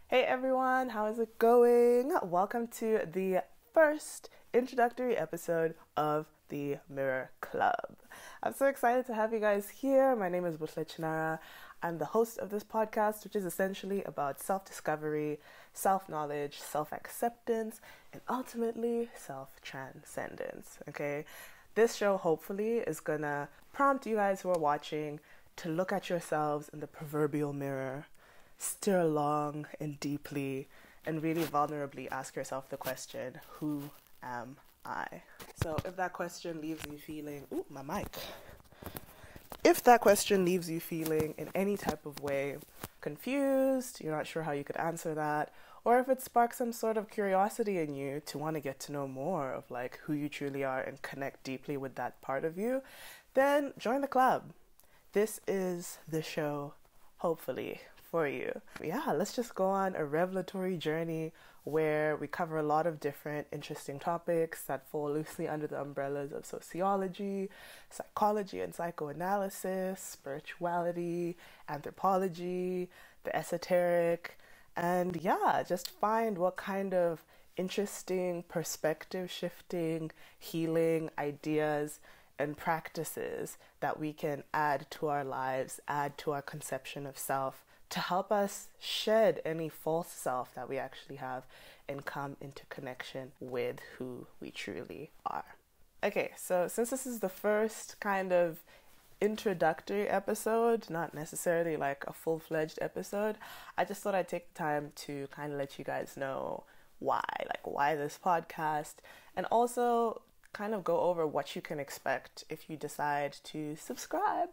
Hey everyone, how is it going? Welcome to the first introductory episode of the Mirror Club. I'm so excited to have you guys here. My name is Buhle Chinhara. I'm the host of this podcast, which is essentially about self-discovery, self-knowledge, self-acceptance, and ultimately self-transcendence, okay? This show hopefully is gonna prompt you guys who are watching to look at yourselves in the proverbial mirror, steer long and deeply, and really vulnerably ask yourself the question, who am I? So if that question leaves you feeling, my mic. If that question leaves you feeling in any type of way, confused, you're not sure how you could answer that, or if it sparks some sort of curiosity in you to want to get to know more of like who you truly are and connect deeply with that part of you, then join the club. This is the show, hopefully, for you. Yeah, let's just go on a revelatory journey where we cover a lot of different interesting topics that fall loosely under the umbrellas of sociology, psychology and psychoanalysis, spirituality, anthropology, the esoteric, and yeah, just find what kind of interesting perspective shifting, healing ideas and practices that we can add to our lives, add to our conception of self, to help us shed any false self that we actually have and come into connection with who we truly are. Okay, so since this is the first kind of introductory episode, not necessarily like a full-fledged episode, I just thought I'd take the time to kind of let you guys know why this podcast, and also kind of go over what you can expect if you decide to subscribe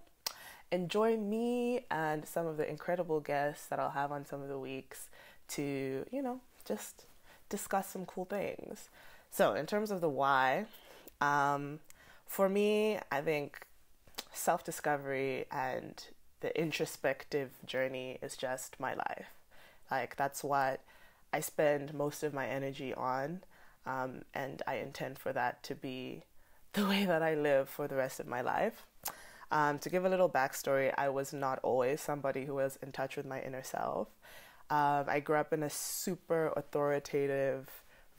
and join me and some of the incredible guests that I'll have on some of the weeks to, just discuss some cool things. So in terms of the why, for me, I think self-discovery and the introspective journey is just my life. Like, that's what I spend most of my energy on, and I intend for that to be the way that I live for the rest of my life. To give a little backstory, I was not always somebody who was in touch with my inner self. I grew up in a super authoritative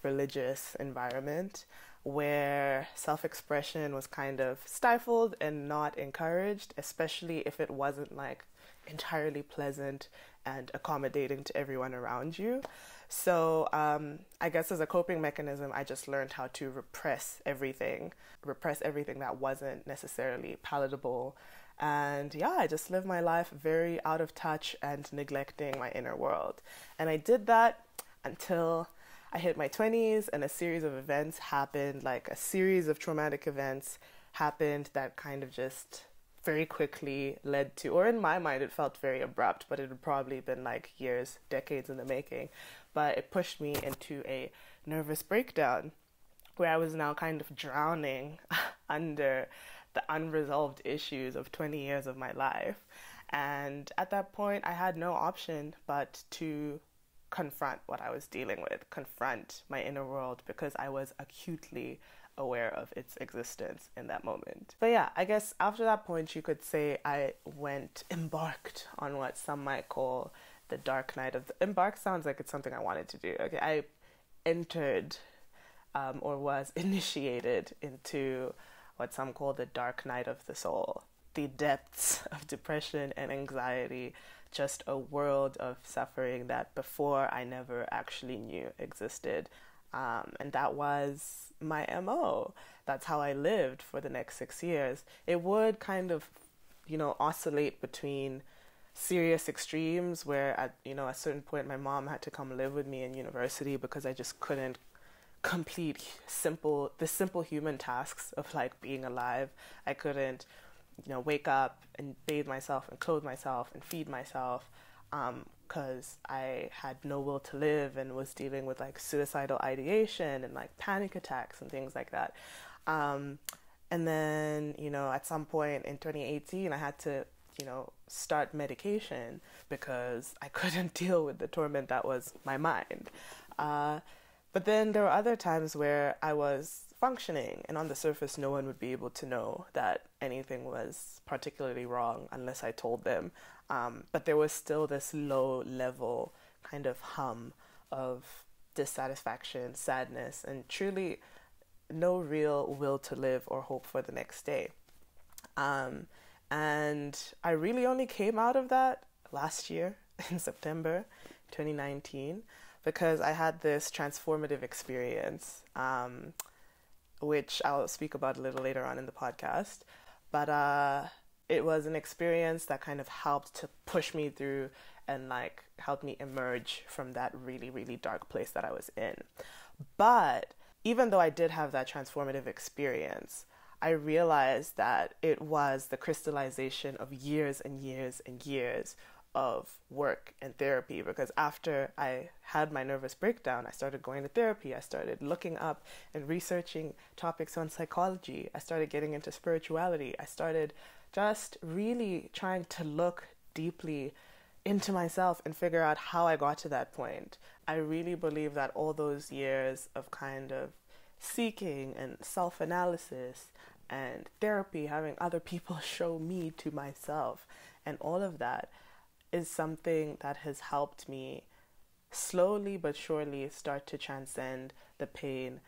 religious environment where self-expression was kind of stifled and not encouraged, especially if it wasn't like entirely pleasant and accommodating to everyone around you. So I guess as a coping mechanism, I just learned how to repress everything that wasn't necessarily palatable. And yeah, I just lived my life very out of touch and neglecting my inner world. And I did that until I hit my 20s and a series of events happened, like a series of traumatic events happened that kind of just very quickly led to, or in my mind it felt very abrupt, but it had probably been like years, decades in the making. But it pushed me into a nervous breakdown where I was now kind of drowning under the unresolved issues of 20 years of my life. And at that point, I had no option but to confront what I was dealing with, confront my inner world, because I was acutely aware of its existence in that moment. But yeah, I guess after that point, you could say I embarked on what some might call the dark night of the... Embark sounds like it's something I wanted to do. Okay, I entered or was initiated into what some call the dark night of the soul, the depths of depression and anxiety, just a world of suffering that before I never actually knew existed. And that was my MO. That's how I lived for the next 6 years. It would kind of, oscillate between serious extremes where at, a certain point my mom had to come live with me in university because I just couldn't complete the simple human tasks of like being alive. I couldn't, wake up and bathe myself and clothe myself and feed myself, because I had no will to live and was dealing with like suicidal ideation and like panic attacks and things like that. And then, at some point in 2018, I had to, start medication because I couldn't deal with the torment that was my mind. But then there were other times where I was functioning and on the surface no one would be able to know that anything was particularly wrong unless I told them. But there was still this low level kind of hum of dissatisfaction, sadness, and truly no real will to live or hope for the next day. And I really only came out of that last year in September 2019 because I had this transformative experience, which I'll speak about a little later on in the podcast. But it was an experience that kind of helped to push me through and like helped me emerge from that really, really dark place that I was in. But even though I did have that transformative experience, I realized that it was the crystallization of years and years and years of work and therapy, because after I had my nervous breakdown, I started going to therapy. I started looking up and researching topics on psychology. I started getting into spirituality. I started just really trying to look deeply into myself and figure out how I got to that point. I really believe that all those years of kind of seeking and self-analysis and therapy, having other people show me to myself, and all of that is something that has helped me slowly but surely start to transcend the pain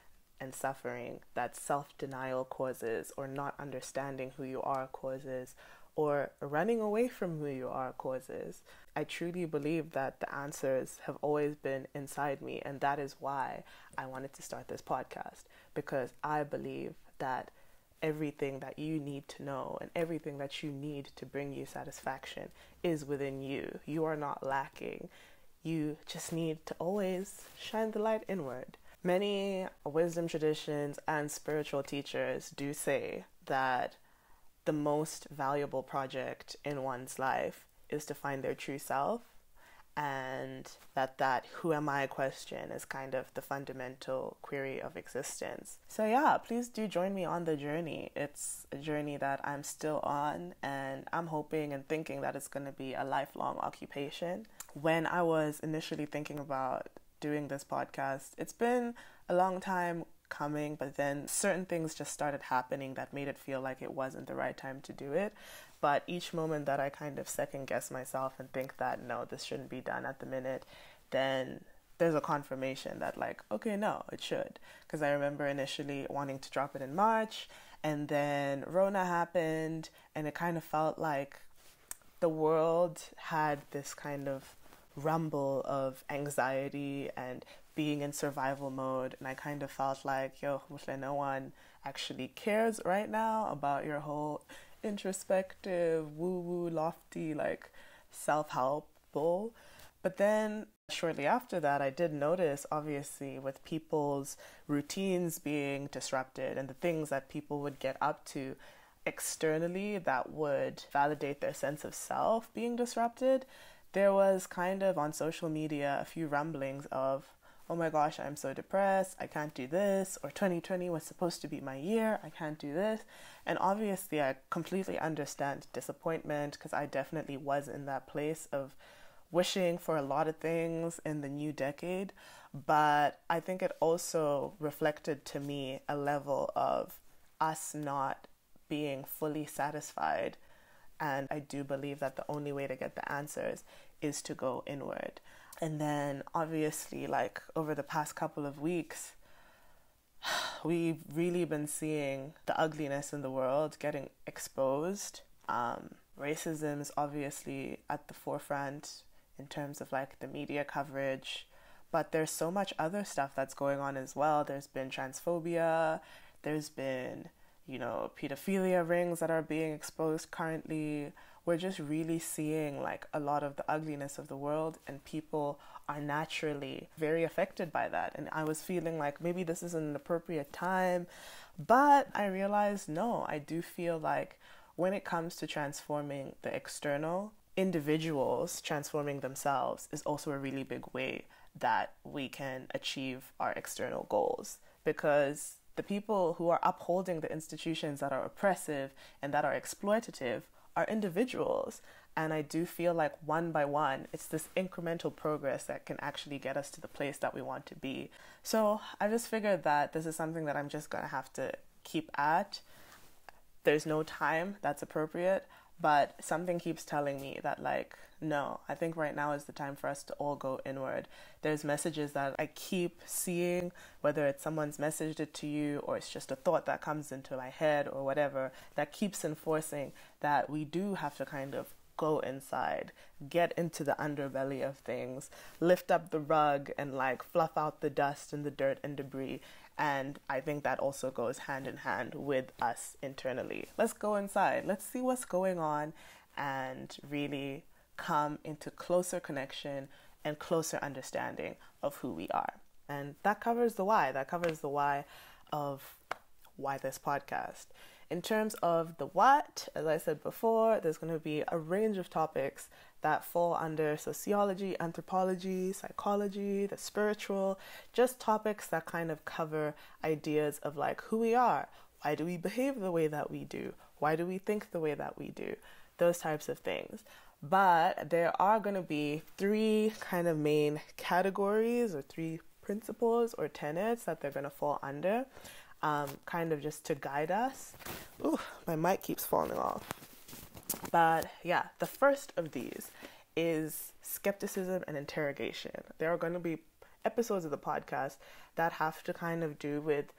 and suffering that self-denial causes, or not understanding who you are causes, or running away from who you are causes. I truly believe that the answers have always been inside me, and that is why I wanted to start this podcast, because I believe that everything that you need to know and everything that you need to bring you satisfaction is within you. You are not lacking. You just need to always shine the light inward. Many wisdom traditions and spiritual teachers do say that the most valuable project in one's life is to find their true self, and that who am I question is kind of the fundamental query of existence. So yeah, please do join me on the journey. It's a journey that I'm still on, and I'm hoping and thinking that it's going to be a lifelong occupation. When I was initially thinking about doing this podcast, it's been a long time coming, but then certain things just started happening that made it feel like it wasn't the right time to do it. But each moment that I kind of second guess myself and think that no, this shouldn't be done at the minute, then there's a confirmation that like, okay, no, it should. Because I remember initially wanting to drop it in March, and then Rona happened, and it kind of felt like the world had this kind of rumble of anxiety and being in survival mode, and I kind of felt like, yo, Buhle, no one actually cares right now about your whole introspective, woo-woo, lofty, like self-help bull. But then shortly after that, I did notice, obviously, with people's routines being disrupted and the things that people would get up to externally that would validate their sense of self being disrupted, there was kind of on social media a few rumblings of, oh my gosh, I'm so depressed, I can't do this, or 2020 was supposed to be my year, I can't do this. And obviously I completely understand disappointment, because I definitely was in that place of wishing for a lot of things in the new decade. But I think it also reflected to me a level of us not being fully satisfied. And I do believe that the only way to get the answers is to go inward. And then obviously, like over the past couple of weeks, we've really been seeing the ugliness in the world getting exposed. Racism is obviously at the forefront in terms of like the media coverage, but there's so much other stuff that's going on as well. There's been transphobia, there's been, pedophilia rings that are being exposed currently. We're just really seeing like a lot of the ugliness of the world, and people are naturally very affected by that. And I was feeling like maybe this isn't an appropriate time, but I realized no, I do feel like when it comes to transforming the external, individuals transforming themselves is also a really big way that we can achieve our external goals, because the people who are upholding the institutions that are oppressive and that are exploitative are individuals. And I do feel like one by one, it's this incremental progress that can actually get us to the place that we want to be. So I just figured that this is something that I'm just going to have to keep at. There's no time that's appropriate, But something keeps telling me that, like, no, I think right now is the time for us to all go inward. There's messages that I keep seeing, whether it's someone's messaged it to you or it's just a thought that comes into my head or whatever, that keeps enforcing that we do have to kind of go inside, get into the underbelly of things, lift up the rug and like fluff out the dust and the dirt and debris. And I think that also goes hand in hand with us internally. Let's go inside. Let's see what's going on and really come into closer connection and closer understanding of who we are. And that covers the why. That covers the why of why this podcast. In terms of the what, as I said before, there's going to be a range of topics that fall under sociology, anthropology, psychology, the spiritual, just topics that kind of cover ideas of like who we are, why do we behave the way that we do, why do we think the way that we do, those types of things. But there are going to be three kind of main categories or three principles or tenets that they're going to fall under, kind of just to guide us. Ooh, my mic keeps falling off. But yeah, the first of these is skepticism and interrogation. There are going to be episodes of the podcast that have to kind of do with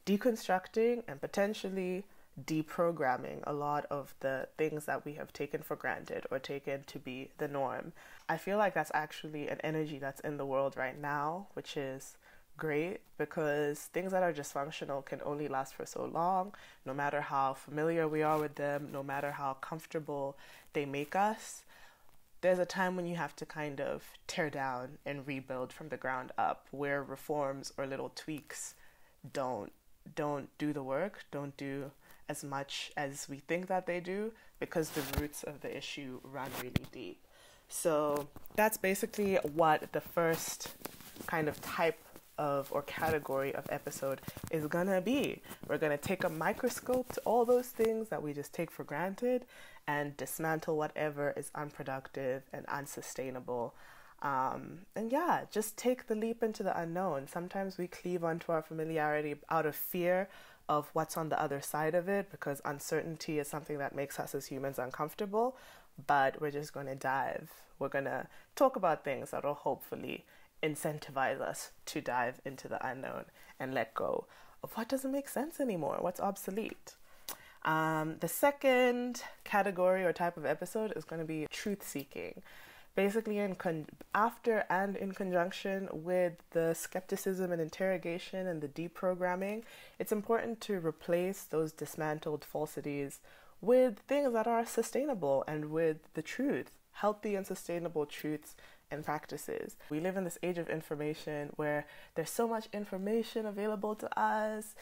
deconstructing and potentially deprogramming a lot of the things that we have taken for granted or taken to be the norm. I feel like that's actually an energy that's in the world right now, which is great, because things that are dysfunctional can only last for so long, no matter how familiar we are with them, no matter how comfortable they make us. There's a time when you have to kind of tear down and rebuild from the ground up, where reforms or little tweaks don't do the work, don't do as much as we think that they do, because the roots of the issue run really deep. So that's basically what the first kind of type of or category of episode is gonna be. We're gonna take a microscope to all those things that we just take for granted and dismantle whatever is unproductive and unsustainable. And yeah, just take the leap into the unknown. Sometimes we cleave onto our familiarity out of fear of what's on the other side of it, because uncertainty is something that makes us as humans uncomfortable. But we're just going to dive. We're going to talk about things that will hopefully incentivize us to dive into the unknown and let go of what doesn't make sense anymore, what's obsolete. The second category or type of episode is going to be truth-seeking. Basically, after and in conjunction with the skepticism and interrogation and the deprogramming, it's important to replace those dismantled falsities with things that are sustainable and with the truth, healthy and sustainable truths and practices. We live in this age of information where there's so much information available to us,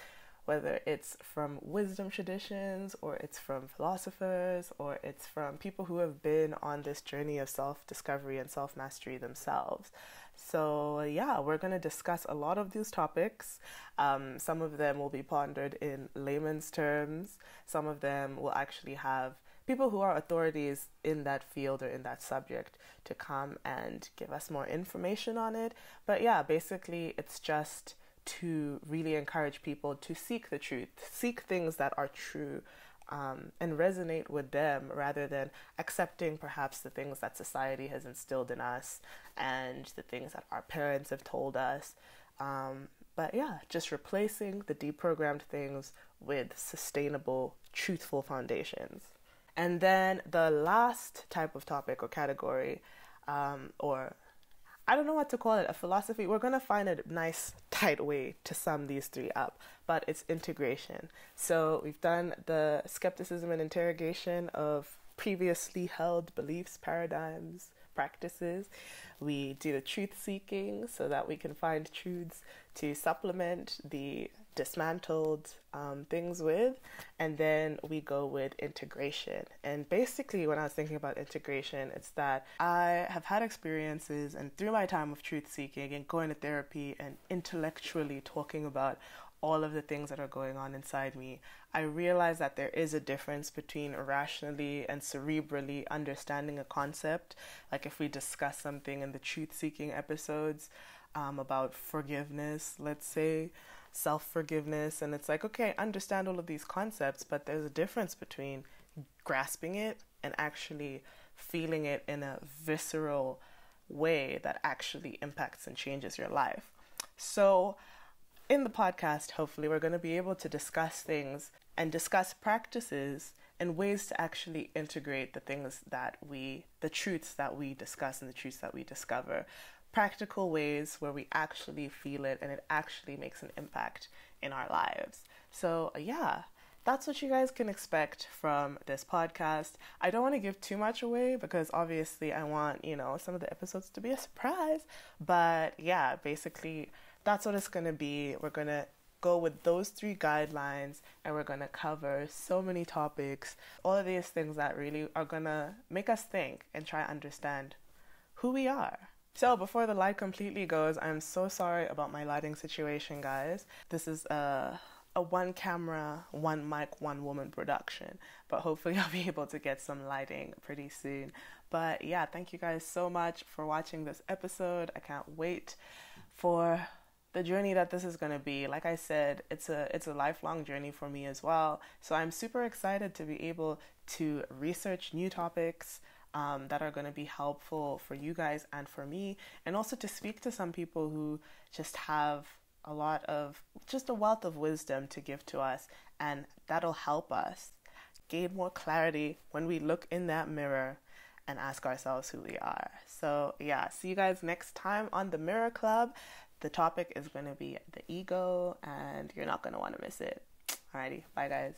whether it's from wisdom traditions or it's from philosophers or it's from people who have been on this journey of self-discovery and self-mastery themselves. So yeah, we're going to discuss a lot of these topics. Some of them will be pondered in layman's terms. Some of them will actually have people who are authorities in that field or in that subject to come and give us more information on it. But yeah, basically it's just to really encourage people to seek the truth, seek things that are true, and resonate with them, rather than accepting perhaps the things that society has instilled in us and the things that our parents have told us. But yeah, just replacing the deprogrammed things with sustainable, truthful foundations. And then the last type of topic or category, or I don't know what to call it, a philosophy. We're going to find a nice, tight way to sum these three up, but it's integration. So we've done the skepticism and interrogation of previously held beliefs, paradigms, practices. We do the truth-seeking so that we can find truths to supplement the dismantled things with, and then we go with integration. And basically when I was thinking about integration, it's that I have had experiences, and through my time of truth seeking and going to therapy and intellectually talking about all of the things that are going on inside me, I realized that there is a difference between rationally and cerebrally understanding a concept. Like if we discuss something in the truth-seeking episodes about forgiveness, let's say, self-forgiveness, and it's like, okay, I understand all of these concepts, but there's a difference between grasping it and actually feeling it in a visceral way that actually impacts and changes your life. So in the podcast, hopefully, we're going to be able to discuss things and discuss practices and ways to actually integrate the truths that we discuss and the truths that we discover. Practical ways where we actually feel it and it actually makes an impact in our lives. So yeah, that's what you guys can expect from this podcast. I don't want to give too much away because obviously I want, some of the episodes to be a surprise. But yeah, basically that's what it's going to be. We're going to go with those 3 guidelines and we're going to cover so many topics, all of these things that really are going to make us think and try to understand who we are. So before the light completely goes, I'm so sorry about my lighting situation, guys. This is a 1 camera, 1 mic, 1 woman production, but hopefully I'll be able to get some lighting pretty soon. But yeah, thank you guys so much for watching this episode. I can't wait for the journey that this is going to be. Like I said, it's a lifelong journey for me as well. So I'm super excited to be able to research new topics that are going to be helpful for you guys and for me, and also to speak to some people who just have a wealth of wisdom to give to us, and that'll help us gain more clarity when we look in that mirror and ask ourselves who we are. So yeah, see you guys next time on the Mirror Club. The topic is going to be the ego, and you're not going to want to miss it. Alrighty, bye guys.